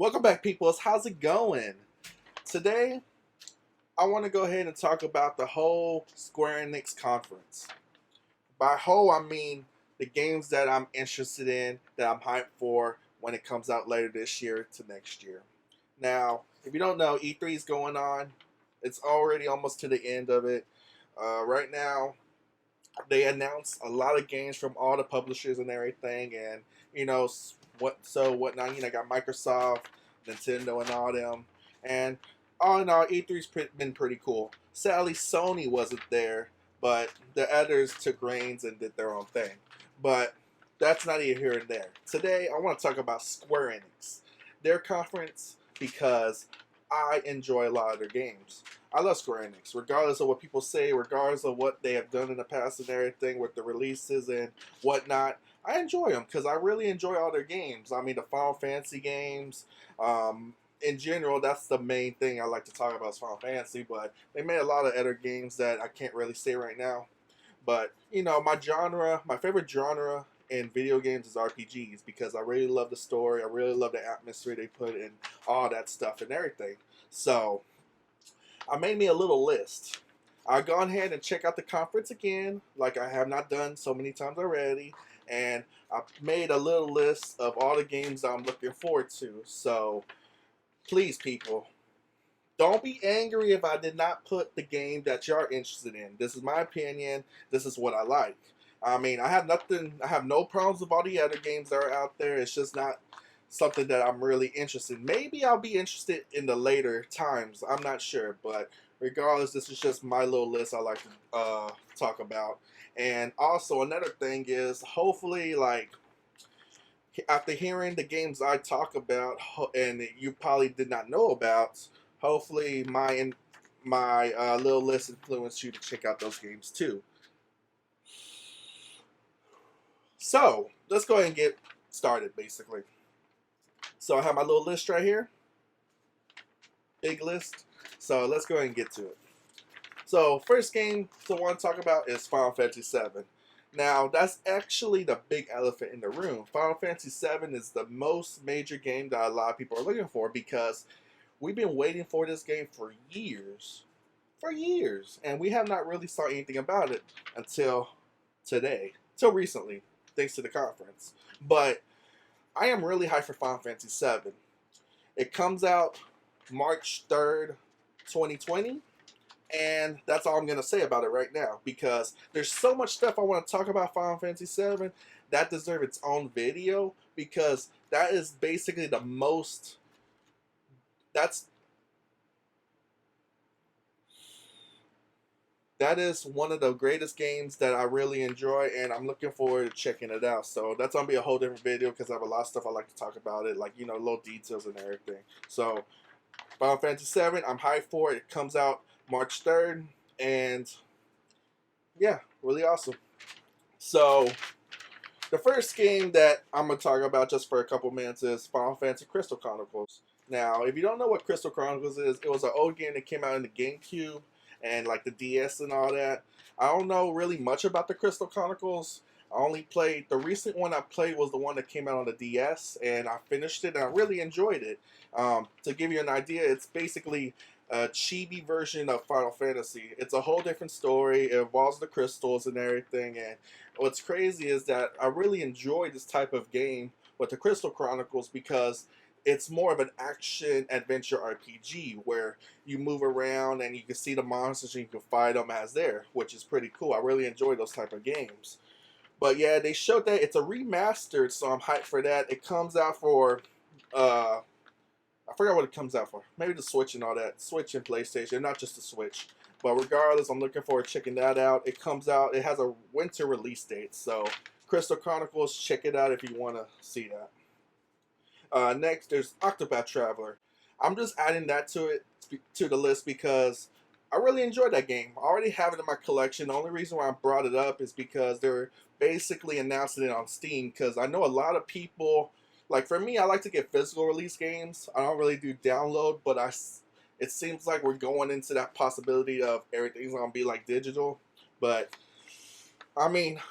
Welcome back, peoples. How's it going? Today, I want to go ahead and talk about the whole Square Enix Conference. By whole, I mean the games that I'm interested in, that I'm hyped for when it comes out later this year to next year. Now, if you don't know, E3 is going on. It's already almost to the end of it. Right now, they announced a lot of games from all the publishers and everything, and whatnot. Got Microsoft, Nintendo, and all them. And all in all, E3's been pretty cool. Sadly, Sony wasn't there, but the others took reins and did their own thing. But that's not here and there. Today, I want to talk about Square Enix, their conference, because I enjoy a lot of their games. I love Square Enix, regardless of what people say, regardless of what they have done in the past and everything with the releases and whatnot. I enjoy them because I really enjoy all their games. I mean, the Final Fantasy games. In general, that's the main thing I like to talk about is Final Fantasy, but they made a lot of other games that I can't really say right now. But, my favorite genre in video games is RPGs because I really love the story. I really love the atmosphere they put in all that stuff and everything. So, I made me a little list. I've gone ahead and check out the conference again, like I have not done so many times already, and I made a little list of all the games I'm looking forward to. So, please, people, don't be angry if I did not put the game that you're interested in. This is my opinion. This is what I like. I mean, I have no problems with all the other games that are out there. It's just not something that I'm really interested in. Maybe I'll be interested in the later times. I'm not sure. But regardless, this is just my little list I like to talk about. And also, another thing is, hopefully, like, after hearing the games I talk about and you probably did not know about, hopefully my little list influenced you to check out those games too. So let's go ahead and get started. Basically, so I have my little list right here, big list. So let's go ahead and get to it. So first game I want to talk about is Final Fantasy VII. Now, that's actually the big elephant in the room. Final Fantasy VII is the most major game that a lot of people are looking for because we've been waiting for this game for years. For years. And we have not really saw anything about it until today. Till recently, thanks to the conference. But I am really hyped for Final Fantasy VII. It comes out March 3rd, 2020. And that's all I'm going to say about it right now because there's so much stuff I want to talk about Final Fantasy VII that deserves its own video because that is basically the most. That is one of the greatest games that I really enjoy, and I'm looking forward to checking it out. So that's gonna be a whole different video because I have a lot of stuff I like to talk about it, like little details and everything. So Final Fantasy VII, I'm hyped for it. It comes out March 3rd, and yeah, really awesome. So, the first game that I'm going to talk about just for a couple minutes is Final Fantasy Crystal Chronicles. Now, if you don't know what Crystal Chronicles is, it was an old game that came out in the GameCube and like the DS and all that. I don't know really much about the Crystal Chronicles. I only played, the recent one I played was the one that came out on the DS, and I finished it and I really enjoyed it. To give you an idea, it's basically a chibi version of Final Fantasy. It's a whole different story. It involves the crystals and everything. And what's crazy is that I really enjoy this type of game with the Crystal Chronicles because it's more of an action adventure RPG where you move around and you can see the monsters and you can fight them as there, which is pretty cool. I really enjoy those type of games. But yeah, they showed that it's a remastered, so I'm hyped for that. It comes out for I forgot what it comes out for. Maybe the Switch and all that. Switch and PlayStation, not just the Switch. But regardless, I'm looking forward to checking that out. It comes out, it has a winter release date. So, Crystal Chronicles, check it out if you want to see that. Next, there's Octopod Traveler. I'm just adding that to the list because I really enjoyed that game. I already have it in my collection. The only reason why I brought it up is because they're basically announcing it on Steam because I know a lot of people. Like for me, I like to get physical release games. I don't really do download, but it seems like we're going into that possibility of everything's gonna be like digital. But I mean,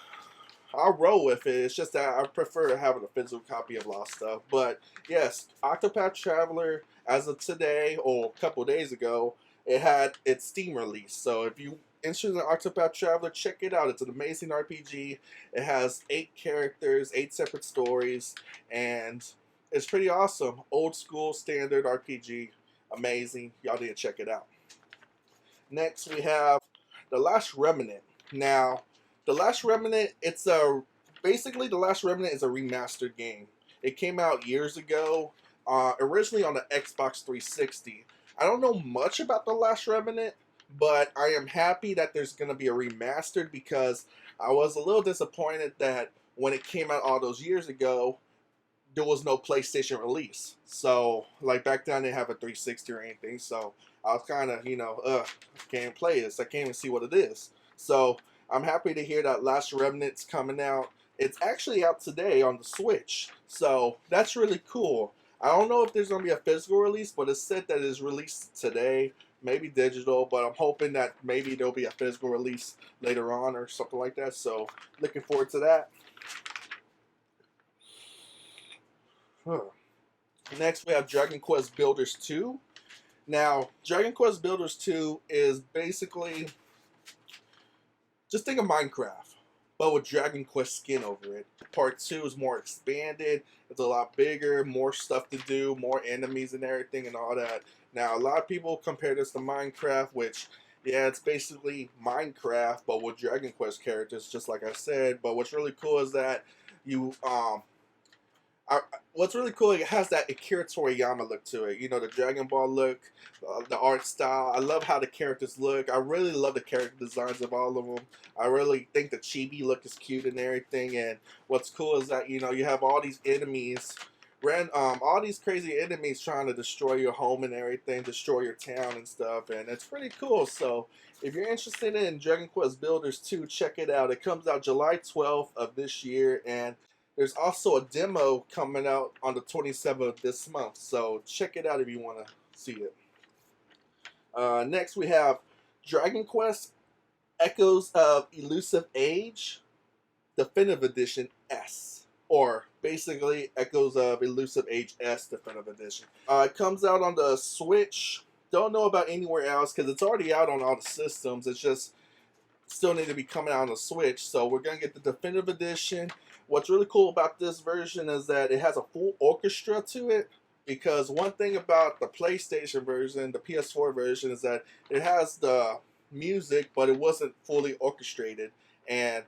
I'll roll with it. It's just that I prefer having a physical copy of Lost stuff. But yes, Octopod Traveler, as of today or a couple days ago, it had its Steam release. So if you interested in Octopod Traveler, check it out. It's an amazing RPG. It has 8 characters, 8 separate stories, and it's pretty awesome. Old school standard RPG, amazing. Y'all need to check it out. Next we have The Last Remnant. Now, The Last Remnant, it's a basically The Last Remnant is a remastered game. It came out years ago, originally on the Xbox 360. I don't know much about The Last Remnant, but I am happy that there's going to be a remastered because I was a little disappointed that when it came out all those years ago, there was no PlayStation release. So, like back then, they didn't have a 360 or anything. So, I was kind of, I can't play this. I can't even see what it is. So, I'm happy to hear that Last Remnant's coming out. It's actually out today on the Switch. So, that's really cool. I don't know if there's going to be a physical release, but it's said that it's released today. Maybe digital, but I'm hoping that maybe there'll be a physical release later on or something like that. So, looking forward to that. Next, we have Dragon Quest Builders 2. Now, Dragon Quest Builders 2 is basically, just think of Minecraft, but with Dragon Quest skin over it. Part 2 is more expanded. It's a lot bigger, more stuff to do, more enemies and everything and all that. Now, a lot of people compare this to Minecraft, which, yeah, it's basically Minecraft, but with Dragon Quest characters, just like I said. But what's really cool is that you, what's really cool, it has that Akira Toriyama look to it. You know, the Dragon Ball look, the art style. I love how the characters look. I really love the character designs of all of them. I really think the chibi look is cute and everything. And what's cool is that, you have all these enemies, all these crazy enemies trying to destroy your home and everything, destroy your town and stuff. And it's pretty cool. So if you're interested in Dragon Quest Builders 2, check it out. It comes out July 12th of this year. And there's also a demo coming out on the 27th of this month, so check it out if you want to see it. Next, we have Dragon Quest Echoes of Elusive Age Definitive Edition S, or basically Echoes of Elusive Age S Definitive Edition. It comes out on the Switch. Don't know about anywhere else because it's already out on all the systems. It's just still need to be coming out on the Switch, so we're going to get the Definitive Edition. What's really cool about this version is that it has a full orchestra to it, because one thing about the PlayStation version, the PS4 version, is that it has the music, but it wasn't fully orchestrated. And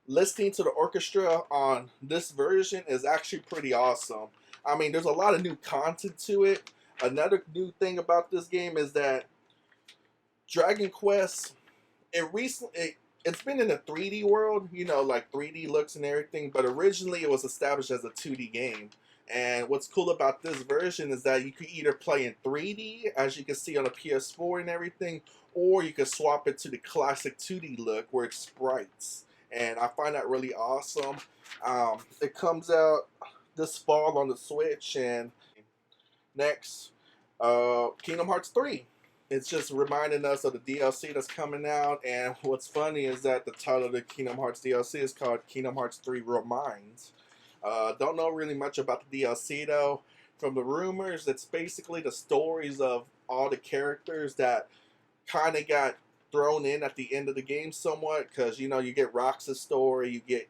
listening to the orchestra on this version is actually pretty awesome. I mean, there's a lot of new content to it. Another new thing about this game is that Dragon Quest, it's been in a 3D world, like 3D looks and everything, but originally it was established as a 2D game. And what's cool about this version is that you can either play in 3D, as you can see on the PS4 and everything, or you can swap it to the classic 2D look where it's sprites. And I find that really awesome. It comes out this fall on the Switch. And next, Kingdom Hearts 3. It's just reminding us of the DLC that's coming out, and what's funny is that the title of the Kingdom Hearts DLC is called Kingdom Hearts 3 Reminds. Don't know really much about the DLC though. From the rumors, it's basically the stories of all the characters that kind of got thrown in at the end of the game somewhat, because you get Rox's story, you get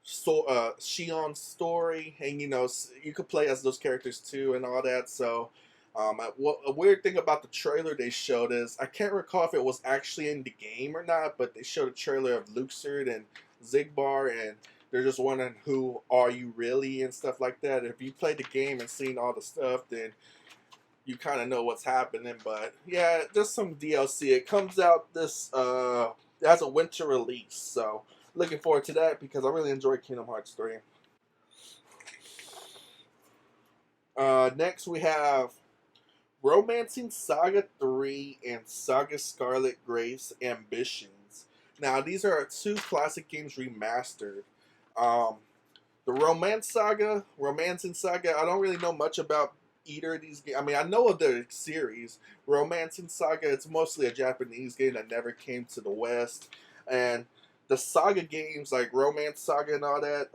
Shion's story, and you could play as those characters too and all that. So a weird thing about the trailer they showed is, I can't recall if it was actually in the game or not, but they showed a trailer of Luxord and Zigbar, and they're just wondering who are you really and stuff like that. If you played the game and seen all the stuff, then you kind of know what's happening. But yeah, just some DLC. It comes out it has a winter release, so looking forward to that because I really enjoy Kingdom Hearts 3. Next we have Romancing Saga 3 and Saga Scarlet Grace Ambitions. Now, these are 2 classic games remastered. The Romancing Saga, I don't really know much about either of these games. I mean, I know of the series. Romancing Saga, it's mostly a Japanese game that never came to the West. And the Saga games like Romance Saga and all that.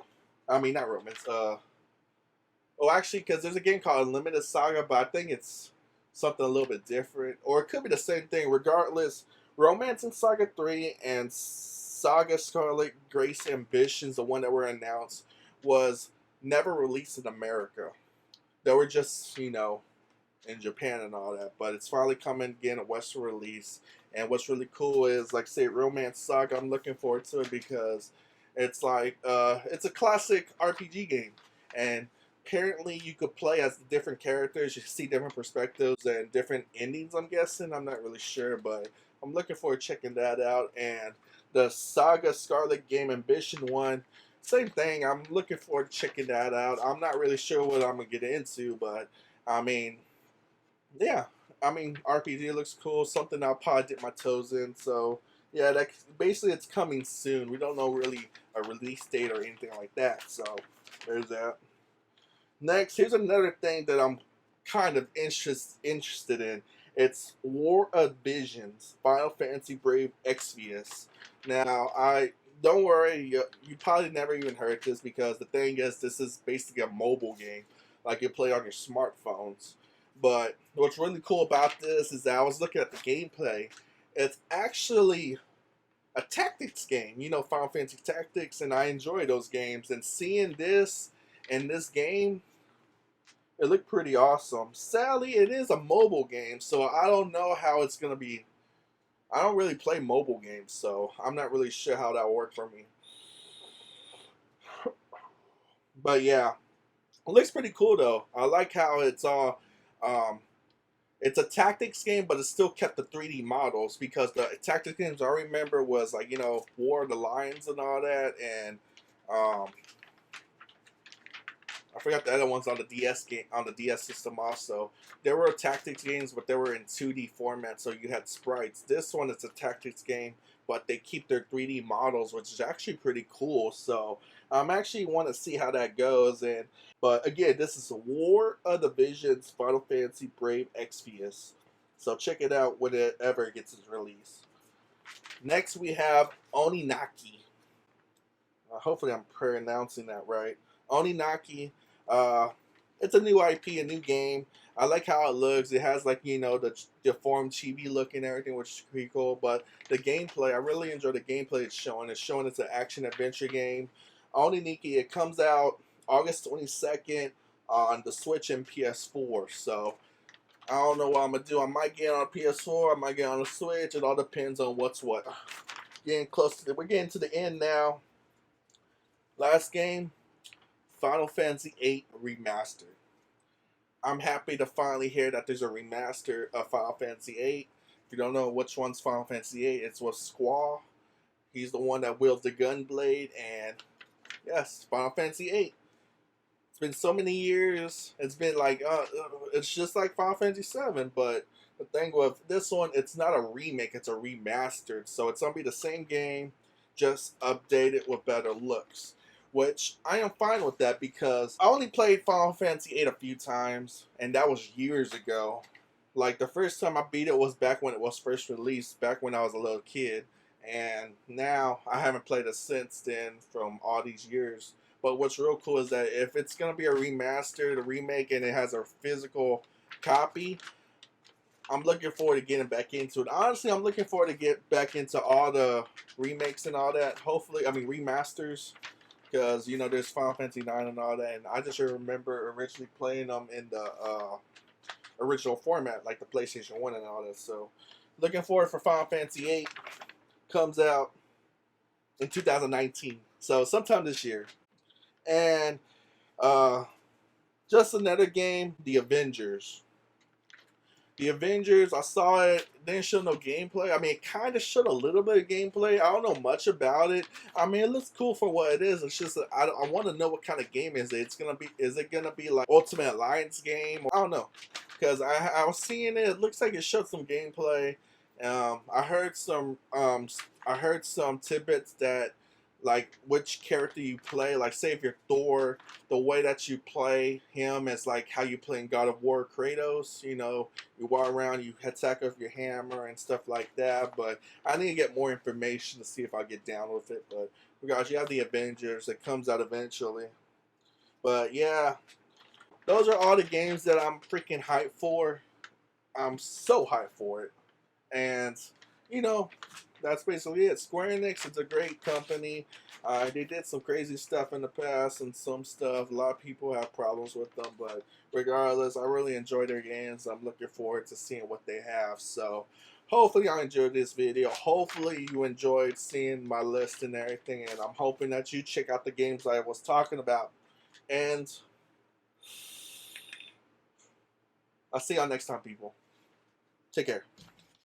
I mean, not Romance. Oh, actually, because there's a game called Unlimited Saga, but I think it's something a little bit different, or it could be the same thing. Regardless, Romance and Saga 3 and Saga Scarlet Grace Ambitions, the one that were announced, was never released in America. They were just, in Japan and all that, but it's finally coming again, a Western release. And what's really cool is, like, say, Romance Saga, I'm looking forward to it because it's like, it's a classic RPG game. And apparently you could play as different characters, you see different perspectives and different endings, I'm guessing. I'm not really sure, but I'm looking forward to checking that out. And the Saga Scarlet Game Ambition one, same thing. I'm looking forward to checking that out. I'm not really sure what I'm going to get into, but I mean, yeah, I mean, RPG looks cool. Something I'll probably dip my toes in. So yeah, that basically it's coming soon. We don't know really a release date or anything like that. So there's that. Next, here's another thing that I'm kind of interested in. It's War of Visions, Final Fantasy Brave Exvius. Now, I don't worry, you probably never even heard this because the thing is, this is basically a mobile game, like you play on your smartphones. But what's really cool about this is that I was looking at the gameplay. It's actually a tactics game, Final Fantasy Tactics, and I enjoy those games. And seeing this in this game, it looked pretty awesome. Sadly, it is a mobile game, so I don't know how it's going to be. I don't really play mobile games, so I'm not really sure how that will work for me. But yeah, it looks pretty cool though. I like how it's all. It's a tactics game, but it still kept the 3D models because the tactics games I remember was like War of the Lions and all that, and I forgot the other ones on the DS game on the DS system also. There were tactics games, but they were in 2D format, so you had sprites. This one is a tactics game, but they keep their 3D models, which is actually pretty cool. So I'm actually want to see how that goes. But again, this is a War of the Visions Final Fantasy Brave Exvius. So check it out whenever it gets its release. Next we have Oninaki. Hopefully I'm pronouncing that right. Oninaki. It's a new IP, a new game. I like how it looks. It has like the deformed chibi look and everything, which is pretty cool. But the gameplay, I really enjoy the gameplay it's showing. It's showing it's an action adventure game. Oninaki. It comes out August 22nd on the Switch and PS4. So I don't know what I'm gonna do. I might get on a PS4. I might get on a Switch. It all depends on what's what. We're getting to the end now. Last game. Final Fantasy VIII Remastered. I'm happy to finally hear that there's a remaster of Final Fantasy VIII. If you don't know which one's Final Fantasy VIII, it's with Squall. He's the one that wields the gun blade, and yes, Final Fantasy VIII. It's been so many years. It's been like, it's just like Final Fantasy VII, but the thing with this one, it's not a remake, it's a remastered. So it's going to be the same game, just updated with better looks. Which I am fine with that because I only played Final Fantasy VIII a few times, and that was years ago. Like the first time I beat it was back when it was first released, back when I was a little kid, and now I haven't played it since then from all these years. But what's real cool is that if it's gonna be a remaster, a remake, and it has a physical copy, I'm looking forward to getting back into it. Honestly, I'm looking forward to get back into all the remakes and all that. Hopefully, I mean remasters. Because, there's Final Fantasy 9 and all that, and I just remember originally playing them in the original format, like the PlayStation 1 and all that. So, looking forward for Final Fantasy 8. Comes out in 2019. So, sometime this year. And just another game, The Avengers. The Avengers, I saw it, didn't show no gameplay. I mean, it kind of showed a little bit of gameplay. I don't know much about it. I mean, it looks cool for what it is. It's just, I want to know what kind of game is it. Is it going to be like Ultimate Alliance game? I don't know. Because I was seeing it. It looks like it showed some gameplay. I heard some tidbits that like which character you play. Like say if you're Thor, the way that you play him is like how you play in God of War Kratos. You know, you walk around, you attack with your hammer and stuff like that. But I need to get more information to see if I get down with it. But regardless, you have the Avengers. It comes out eventually. But yeah, those are all the games that I'm freaking hyped for. I'm so hyped for it. And, you know, that's basically it. Square Enix is a great company. They did some crazy stuff in the past and some stuff. A lot of people have problems with them, but regardless, I really enjoy their games. I'm looking forward to seeing what they have. So, hopefully, I enjoyed this video. Hopefully, you enjoyed seeing my list and everything. And I'm hoping that you check out the games I was talking about. And I'll see y'all next time, people. Take care.